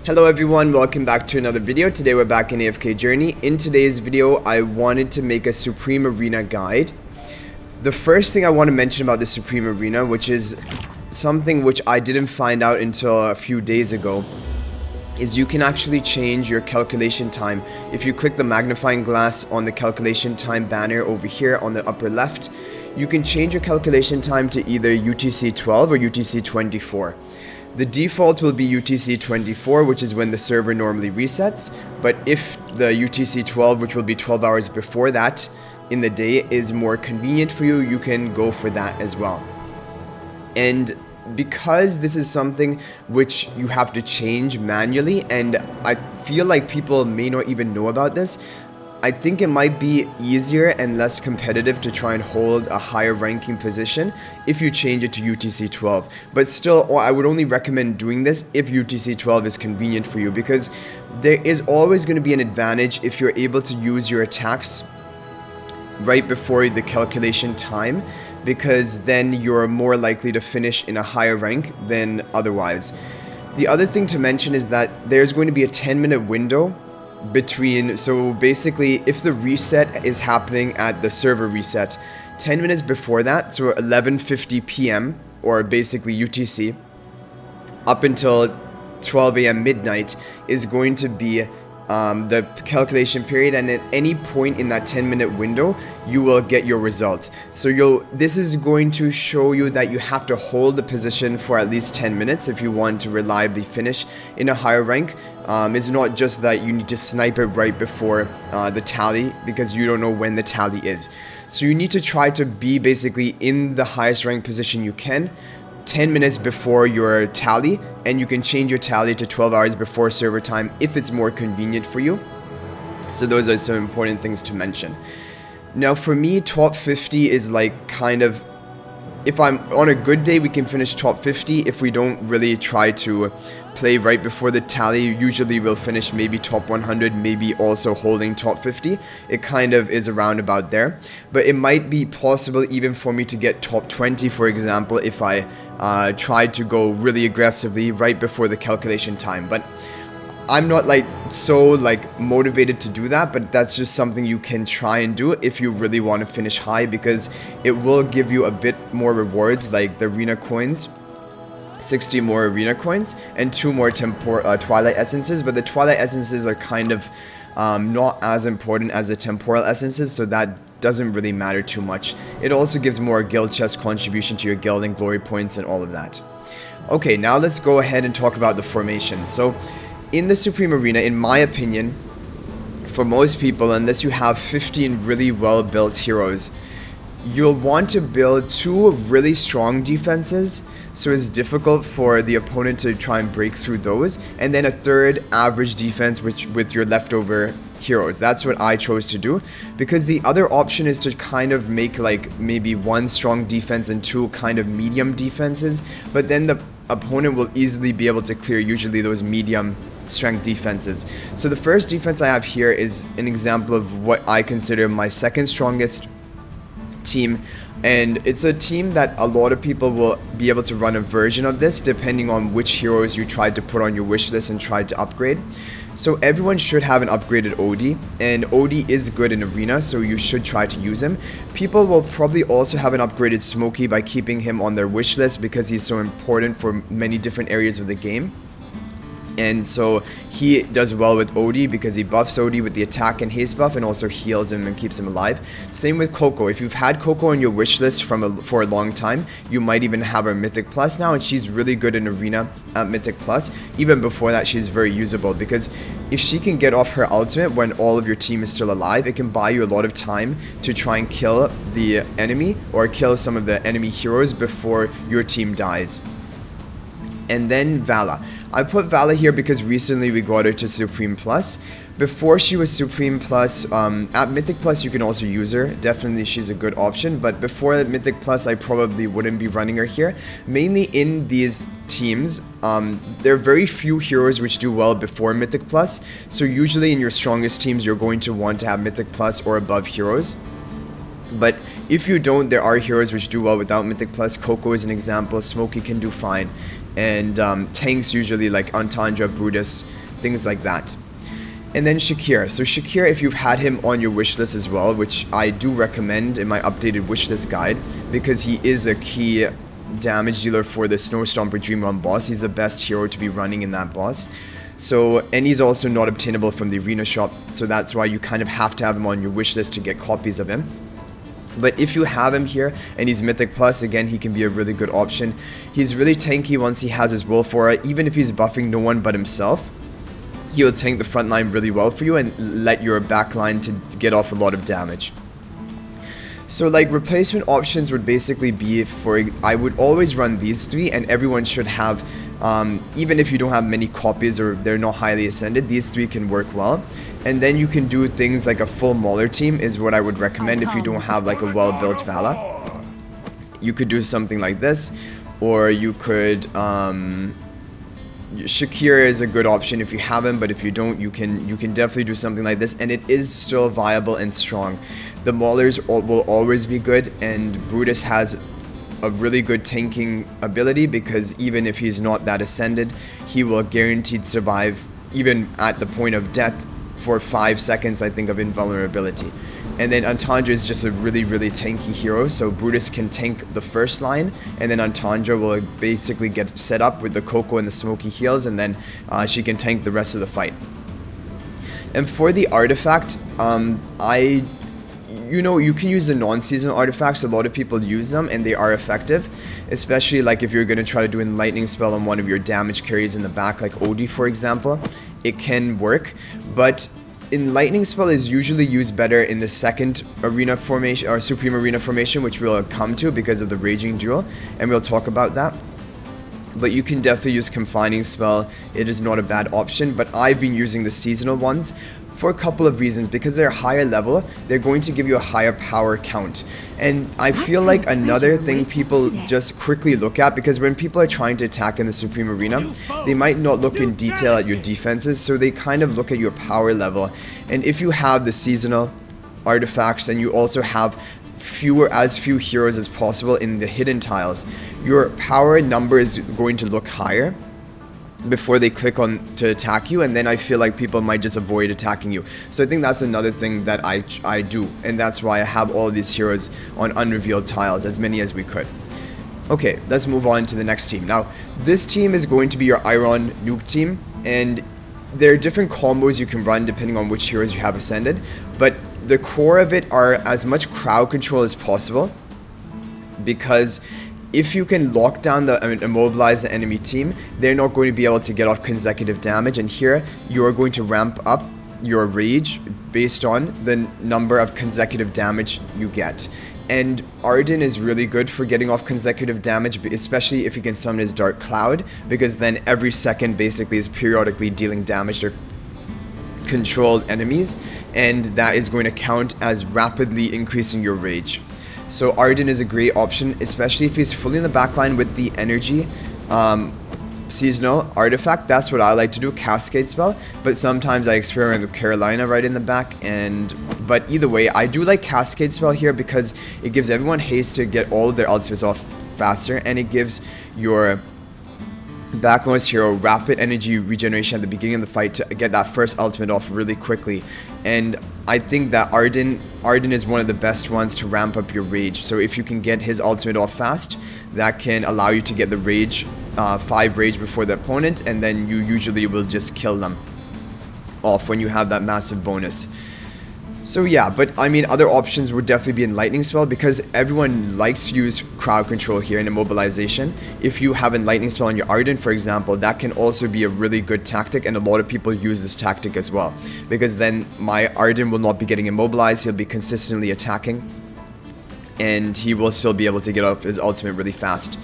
Hello everyone, welcome back to another video. Today we're back in AFK Journey. In today's video, I wanted to make a Supreme Arena guide. The first thing I want to mention about the Supreme Arena, which is something which I didn't find out until a few days ago, is you can actually change your calculation time. If you click the magnifying glass on the calculation time banner over here on the upper left, you can change your calculation time to either UTC 12 or UTC 24. The default will be UTC 24, which is when the server normally resets, but if the UTC 12, which will be 12 hours before that in the day, is more convenient for you, you can go for that as well. And because this is something which you have to change manually, and I feel like people may not even know about this, I think it might be easier and less competitive to try and hold a higher ranking position if you change it to UTC 12. But still, I would only recommend doing this if UTC 12 is convenient for you, because there is always going to be an advantage if you're able to use your attacks right before the calculation time, because then you're more likely to finish in a higher rank than otherwise. The other thing to mention is that there's going to be a 10-minute window between, so basically if the reset is happening at the server reset 10 minutes before that, so 11:50 p.m. or basically UTC up until 12 a.m. midnight is going to be the calculation period, and at any point in that 10-minute window you will get your result. So this is going to show you that you have to hold the position for at least 10 minutes if you want to reliably finish in a higher rank. It's not just that you need to snipe it right before the tally, because you don't know when the tally is. So you need to try to be basically in the highest rank position you can 10 minutes before your tally, and you can change your tally to 12 hours before server time if it's more convenient for you. So those are some important things to mention. Now for me, top 50 is like kind of, if I'm on a good day we can finish top 50. If we don't really try to play right before the tally, usually we'll finish maybe top 100, maybe also holding top 50. It kind of is around about there, but it might be possible even for me to get top 20, for example, if I tried to go really aggressively right before the calculation time. But I'm not so motivated to do that, but that's just something you can try and do if you really want to finish high, because it will give you a bit more rewards, like the arena coins, 60 more arena coins and 2 more twilight essences. But the twilight essences are kind of not as important as the temporal essences, so that doesn't really matter too much. It also gives more guild chest contribution to your guild and glory points and all of that. Okay, now let's go ahead and talk about the formation. So in the Supreme Arena, in my opinion, for most people, unless you have 15 really well built heroes, you'll want to build 2 really strong defenses, so it's difficult for the opponent to try and break through those, and then a 3rd average defense with your leftover heroes. That's what I chose to do, because the other option is to kind of make maybe 1 strong defense and 2 kind of medium defenses, but then the opponent will easily be able to clear usually those medium strength defenses. So the first defense I have here is an example of what I consider my 2nd strongest team, and it's a team that a lot of people will be able to run a version of this depending on which heroes you tried to put on your wish list and tried to upgrade. So everyone should have an upgraded OD, and OD is good in arena, so you should try to use him. People will probably also have an upgraded Smokey by keeping him on their wish list, because he's so important for many different areas of the game. And so he does well with OD because he buffs OD with the attack and haste buff, and also heals him and keeps him alive. Same with Coco. If you've had Coco on your wish list for a long time, you might even have her Mythic Plus now, and she's really good in arena at Mythic Plus. Even before that, she's very usable, because if she can get off her ultimate when all of your team is still alive, it can buy you a lot of time to try and kill the enemy or kill some of the enemy heroes before your team dies. And then Vala. I put Vala here because recently we got her to Supreme Plus. Before she was Supreme Plus, at Mythic Plus you can also use her. Definitely she's a good option, but before Mythic Plus I probably wouldn't be running her here. Mainly in these teams, there are very few heroes which do well before Mythic Plus, so usually in your strongest teams you're going to want to have Mythic Plus or above heroes. But if you don't, there are heroes which do well without Mythic Plus. Coco is an example. Smokey can do fine. and tanks usually like Antandra, Brutus, things like that. And then Shakir. So Shakir, if you've had him on your wish list as well, which I do recommend in my updated wish list guide, because he is a key damage dealer for the Snowstomper Dream Run boss. He's the best hero to be running in that boss. So, and he's also not obtainable from the arena shop, so that's why you kind of have to have him on your wish list to get copies of him. But if you have him here and he's Mythic Plus, again, he can be a really good option. He's really tanky once he has his Wolf Aura, even if he's buffing no one but himself. He'll tank the front line really well for you and let your back line to get off a lot of damage. So like replacement options would basically be for, I would always run these three, and everyone should have, even if you don't have many copies or they're not highly ascended, these three can work well. And then you can do things like a full Mauler team is what I would recommend if you don't have like a well-built Vala. You could do something like this, or you could, Shakir is a good option if you have him, but if you don't, you can definitely do something like this, and it is still viable and strong. The Maulers will always be good, and Brutus has a really good tanking ability, because even if he's not that ascended, he will guaranteed survive even at the point of death for 5 seconds, I think, of invulnerability. And then Antandra is just a really, really tanky hero, so Brutus can tank the first line, and then Antandra will basically get set up with the Coco and the Smoky Heals, and then she can tank the rest of the fight. And for the artifact, you know, you can use the non-seasonal artifacts. A lot of people use them, and they are effective, especially like if you're going to try to do a lightning spell on one of your damage carries in the back, like Odie, for example. It can work, but Lightning Spell is usually used better in the second arena formation, or Supreme Arena formation, which we'll come to because of the Raging Duel, and we'll talk about that. But you can definitely use Confining Spell. It is not a bad option, but I've been using the seasonal ones for a couple of reasons. Because they're higher level, they're going to give you a higher power count. And I feel like another thing people just quickly look at, because when people are trying to attack in the Supreme Arena, they might not look in detail at your defenses, so they kind of look at your power level. And if you have the seasonal artifacts, and you also have as few heroes as possible in the hidden tiles, your power number is going to look higher before they click on to attack you, and then I feel like people might just avoid attacking you. So I think that's another thing that I do, and that's why I have all these heroes on unrevealed tiles, as many as we could. Okay, let's move on to the next team. Now, this team is going to be your Iron Nuke team, and there are different combos you can run depending on which heroes you have ascended, but the core of it are as much crowd control as possible, because if you can lock down immobilize the enemy team, they're not going to be able to get off consecutive damage, and here you are going to ramp up your rage based on the number of consecutive damage you get. And Arden is really good for getting off consecutive damage, especially if you can summon his Dark Cloud, because then every second basically is periodically dealing damage to controlled enemies, and that is going to count as rapidly increasing your rage. So Arden is a great option, especially if he's fully in the backline with the energy seasonal artifact. That's what I like to do, Cascade Spell, but sometimes I experiment with Carolina right in the back. But either way, I do like Cascade Spell here because it gives everyone haste to get all of their ultimates off faster, and it gives your backmost hero rapid energy regeneration at the beginning of the fight to get that first ultimate off really quickly. And I think that Arden is one of the best ones to ramp up your rage. So if you can get his ultimate off fast, that can allow you to get the rage, 5 rage before the opponent, and then you usually will just kill them off when you have that massive bonus. So yeah, but I mean, other options would definitely be in Lightning Spell, because everyone likes to use crowd control here in immobilization. If you have a Lightning Spell on your Arden, for example, that can also be a really good tactic, and a lot of people use this tactic as well, because then my Arden will not be getting immobilized, he'll be consistently attacking, and he will still be able to get off his ultimate really fast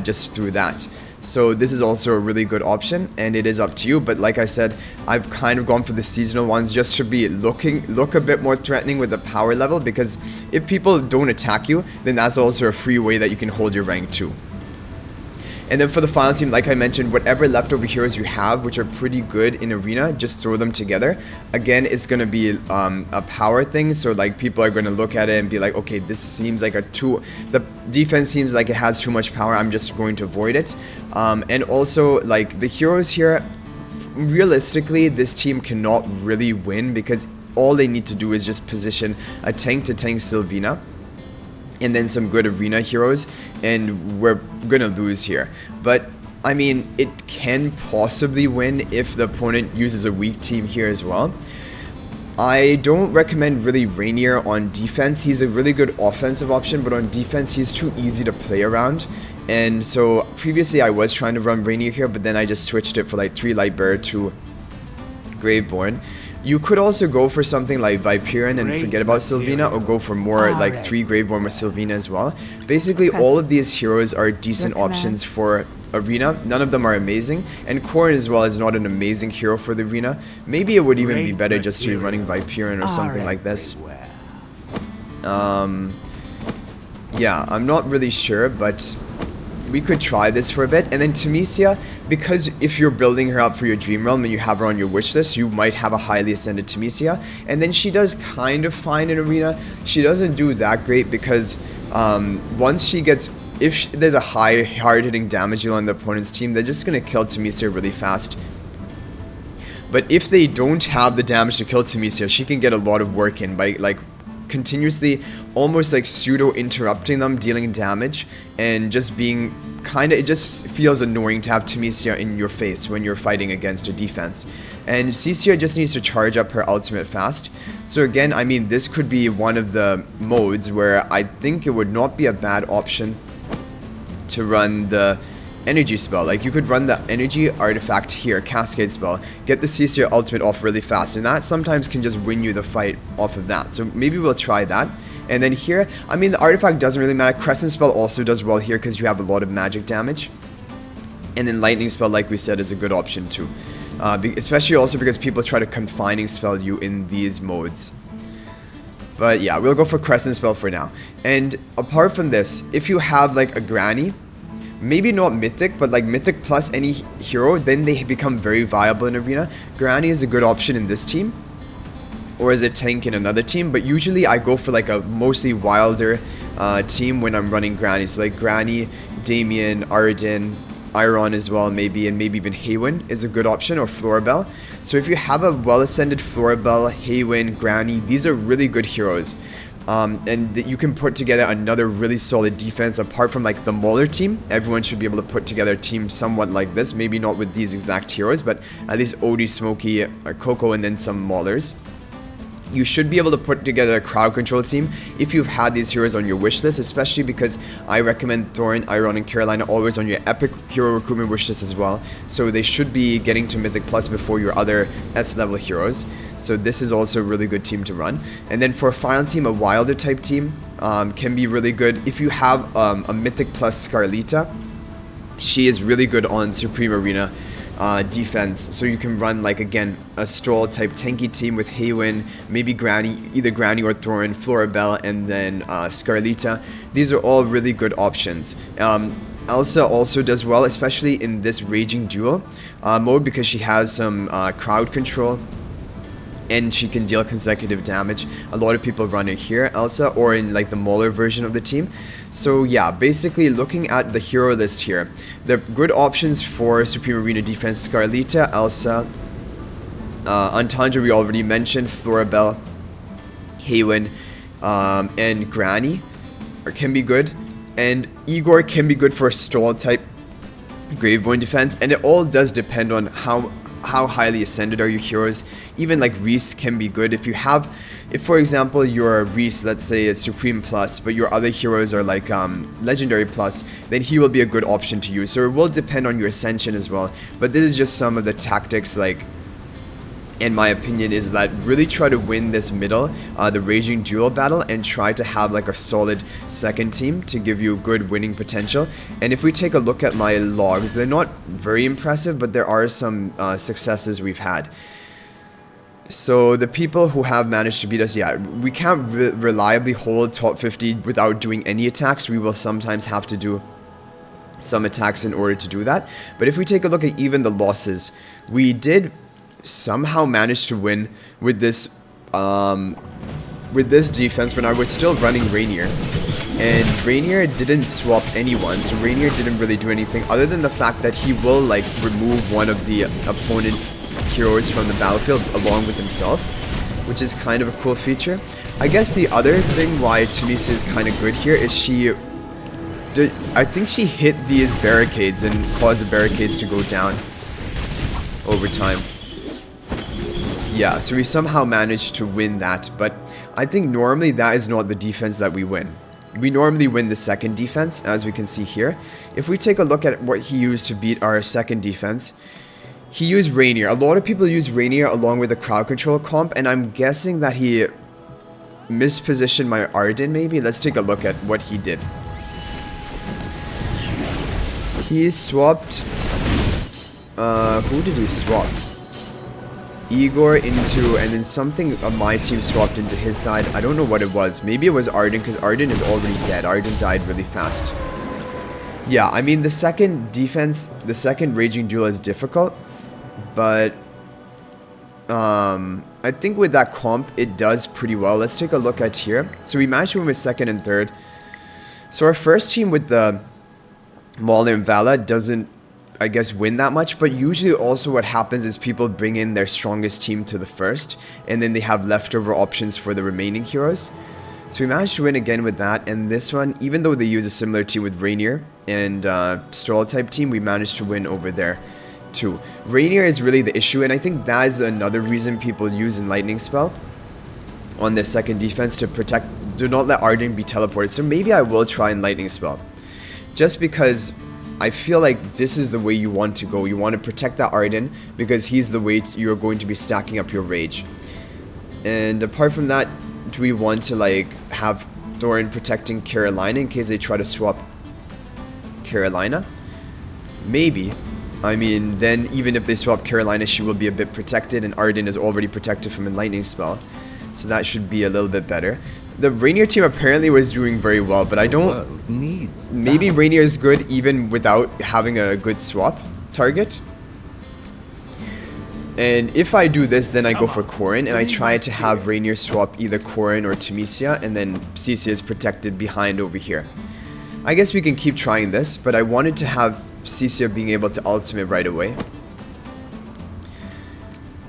just through that. So this is also a really good option, and it is up to you. But like I said, I've kind of gone for the seasonal ones just to be look a bit more threatening with the power level, because if people don't attack you, then that's also a free way that you can hold your rank too. And then for the final team, like I mentioned, whatever leftover heroes you have, which are pretty good in arena, just throw them together. Again, it's going to be a power thing, so like people are going to look at it and be like, okay, this seems like the defense seems like it has too much power, I'm just going to avoid it. And also, like, the heroes here, realistically, this team cannot really win because all they need to do is just position a tank-to-tank Sylvina and then some good arena heroes, and we're gonna lose here. But I mean, it can possibly win if the opponent uses a weak team here as well. I don't recommend really Rainier on defense. He's a really good offensive option, but on defense he's too easy to play around. And so previously I was trying to run Rainier here, but then I just switched it for like 3 Lightbearer, 2 Graveborn. You could also go for something like Viperian and forget about Sylvina, or go for more like 3 Graveborn with Sylvina as well. Basically, all of these heroes are decent options for arena. None of them are amazing, and Corrin as well is not an amazing hero for the arena. Maybe it would even be better just to be running Viperian or something like this. Yeah, I'm not really sure, but we could try this for a bit. And then Temesia, because if you're building her up for your Dream Realm and you have her on your wish list, you might have a highly ascended Temesia. And then she does kind of fine in arena. She doesn't do that great because once she gets, if there's a high hard-hitting damage deal on the opponent's team, they're just going to kill Temesia really fast. But if they don't have the damage to kill Temesia, she can get a lot of work in by like continuously almost like pseudo interrupting them, dealing damage, and just being kind of, it just feels annoying to have Temesia in your face when you're fighting against a defense. And Cecia just needs to charge up her ultimate fast. So again, I mean, this could be one of the modes where I think it would not be a bad option to run the energy spell. Like, you could run the energy artifact here, cascade spell, get the Cecia ultimate off really fast, and that sometimes can just win you the fight off of that. So maybe we'll try that. And then here, I mean, the artifact doesn't really matter. Crescent spell also does well here because you have a lot of magic damage. And then lightning spell, like we said, is a good option too, especially also because people try to confining spell you in these modes. But yeah, we'll go for Crescent spell for now. And apart from this, if you have like a Granny, maybe not Mythic, but like Mythic plus any hero, then they become very viable in arena. Granny is a good option in this team, or as a tank in another team, but usually I go for like a mostly wilder team when I'm running Granny. So like Granny, Damien, Arden, Iron as well maybe, and maybe even Haywin is a good option, or Florabelle. So if you have a well-ascended Florabelle, Haywin, Granny, these are really good heroes. And you can put together another really solid defense. Apart from like the Mauler team, everyone should be able to put together a team somewhat like this. Maybe not with these exact heroes, but at least Odie, Smokey, Coco, and then some Maulers. You should be able to put together a crowd control team if you've had these heroes on your wish list, especially because I recommend Thorin, Iron, and Carolina always on your epic hero recruitment wish list as well. So they should be getting to Mythic Plus before your other S level heroes. So this is also a really good team to run. And then for a final team, a wilder type team can be really good. If you have a Mythic Plus Scarlita, she is really good on Supreme Arena defense, so you can run like, again, a Stroll type tanky team with Haywin, maybe Granny, either Granny or Thorin, Florabelle, and then Scarlita. These are all really good options. Elsa also does well, especially in this Raging Duel mode, because she has some crowd control and she can deal consecutive damage. A lot of people run it here, Elsa, or in like the Mauler version of the team. So yeah, basically looking at the hero list here, the good options for Supreme Arena defense: Scarlita, Elsa, Antandra we already mentioned, Florabelle, Haywin, and Granny can be good, and Igor can be good for a Stroll type Graveborn defense, and it all does depend on how highly ascended are your heroes. Even like Reese can be good if you have, if for example your Reese, let's say, is Supreme Plus, but your other heroes are like Legendary Plus, then he will be a good option to use. So it will depend on your ascension as well. But this is just some of the tactics, like, in my opinion, is that really try to win this middle, the Raging Duel battle, and try to have like a solid second team to give you good winning potential. And if we take a look at my logs, they're not very impressive, but there are some successes we've had. So the people who have managed to beat us, yeah, we can't reliably hold top 50 without doing any attacks. We will sometimes have to do some attacks in order to do that. But if we take a look at even the losses, we did somehow manage to win with this defense when I was still running Rainier. And Rainier didn't swap anyone, so Rainier didn't really do anything other than the fact that he will like remove one of the opponent heroes from the battlefield along with himself, which is kind of a cool feature. I guess the other thing why Tunisia is kind of good here is I think she hit these barricades and caused the barricades to go down over time. Yeah, so we somehow managed to win that, but I think normally that is not the defense that we win. We normally win the second defense, as we can see here. If we take a look at what he used to beat our second defense, he used Rainier. A lot of people use Rainier along with the crowd control comp, and I'm guessing that he mispositioned my Arden maybe. Let's take a look at what he did. He swapped... who did he swap? Igor into, and then something of my team swapped into his side. I don't know what it was. Maybe it was Arden, because Arden is already dead. Arden died really fast. Yeah, I mean, the second defense, the second Raging Duel is difficult, but I think with that comp, it does pretty well. Let's take a look at here. So we managed to win with second and third. So our first team with the Mauler and Vala doesn't, I guess, win that much, but usually also what happens is people bring in their strongest team to the first, and then they have leftover options for the remaining heroes. So we managed to win again with that, and this one, even though they use a similar team with Rainier and Stroll type team, we managed to win over there too. Rainier is really the issue, and I think that is another reason people use Enlightening Spell on their second defense to protect, do not let Arden be teleported. So maybe I will try Enlightening Spell, just because I feel like this is the way you want to go. You want to protect that Arden because he's the way you're going to be stacking up your rage. And apart from that, do we want to like have Thorin protecting Carolina in case they try to swap Carolina? Maybe. I mean, then even if they swap Carolina, she will be a bit protected, and Arden is already protected from a lightning spell. So that should be a little bit better. The Rainier team apparently was doing very well, but I don't... Maybe Rainier is good even without having a good swap target. And if I do this, then I go for Corrin, and I try to have Rainier swap either Corrin or Tunisia, and then Cece is protected behind over here. I guess we can keep trying this, but I wanted to have Cece being able to ultimate right away.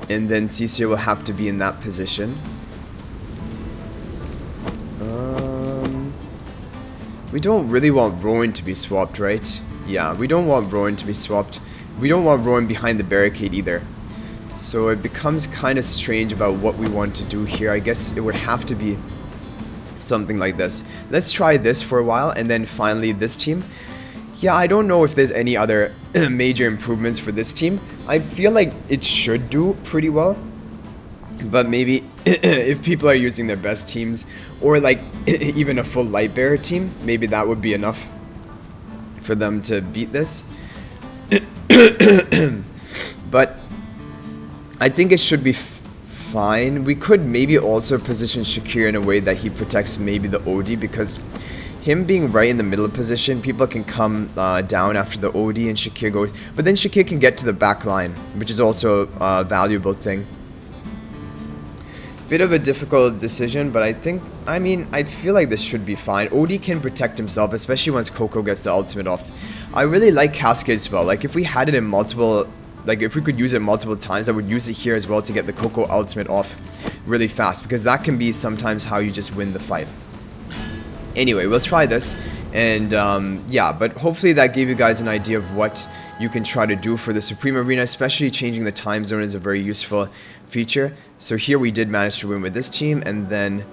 And then Cece will have to be in that position. We don't really want Rowan to be swapped, right? Yeah, we don't want Rowan to be swapped. We don't want Rowan behind the barricade either. So it becomes kind of strange about what we want to do here. I guess it would have to be something like this. Let's try this for a while, and then finally this team. Yeah, I don't know if there's any other major improvements for this team. I feel like it should do pretty well. But maybe if people are using their best teams, or like even a full light bearer team, maybe that would be enough for them to beat this. But I think it should be fine. We could maybe also position Shakir in a way that he protects maybe the OD, because him being right in the middle of position, people can come down after the OD and Shakir goes. But then Shakir can get to the back line, which is also a valuable thing. Bit of a difficult decision, but I feel like this should be fine. OD can protect himself, especially once Coco gets the ultimate off. I really like Cascade Spell. Like, if we had it in multiple, like if we could use it multiple times, I would use it here as well to get the Coco ultimate off really fast, because that can be sometimes how you just win the fight. Anyway, we'll try this, and yeah, but hopefully that gave you guys an idea of what you can try to do for the Supreme Arena. Especially changing the time zone is a very useful feature. So here we did manage to win with this team, and then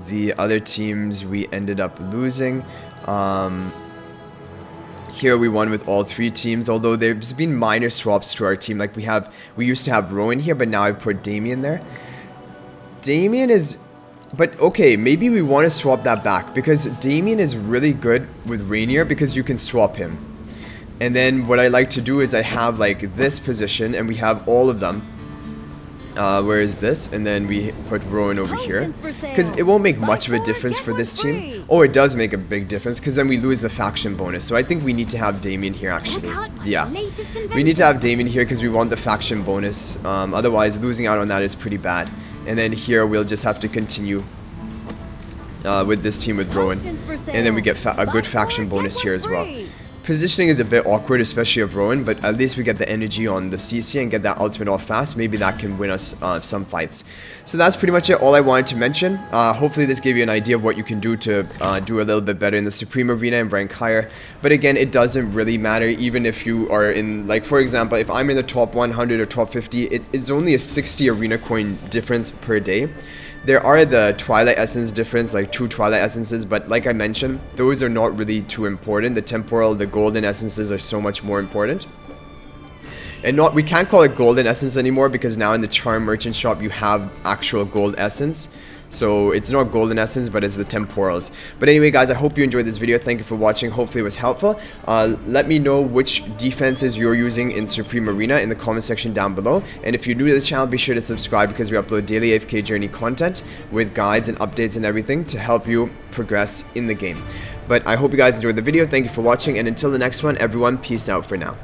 the other teams we ended up losing. Here we won with all three teams, although there's been minor swaps to our team. Like we used to have Rowan here, but now I put Damien there. Damien is... But okay, maybe we want to swap that back, because Damien is really good with Rainier because you can swap him. And then what I like to do is I have like this position, and we have all of them. Where is this? And then we put Rowan over here. Because it won't make much of a difference for this team. Oh, it does make a big difference because then we lose the faction bonus. So I think we need to have Damien here actually. Yeah. We need to have Damien here because we want the faction bonus. Otherwise, losing out on that is pretty bad. And then here we'll just have to continue with this team with Rowan. And then we get a good faction bonus here as well. Positioning is a bit awkward, especially of Rowan, but at least we get the energy on the CC and get that ultimate off fast. Maybe that can win us some fights. So that's pretty much it, all I wanted to mention. Hopefully this gave you an idea of what you can do to do a little bit better in the Supreme Arena and rank higher. But again, it doesn't really matter, even if you are in, like for example, if I'm in the top 100 or top 50, it's only a 60 arena coin difference per day. There are the Twilight Essence difference, like 2 Twilight Essences, but like I mentioned, those are not really too important. The Temporal, the Golden Essences are so much more important. And we can't call it Golden Essence anymore because now in the Charm Merchant Shop you have actual Gold Essence. So it's not Golden Essence, but it's the Temporals. But anyway guys, I hope you enjoyed this video. Thank you for watching. Hopefully it was helpful. Let me know which defenses you're using in Supreme Arena in the comment section down below. And if you're new to the channel, be sure to subscribe because we upload daily AFK Journey content with guides and updates and everything to help you progress in the game. But I hope you guys enjoyed the video. Thank you for watching, and until the next one, everyone, peace out for now.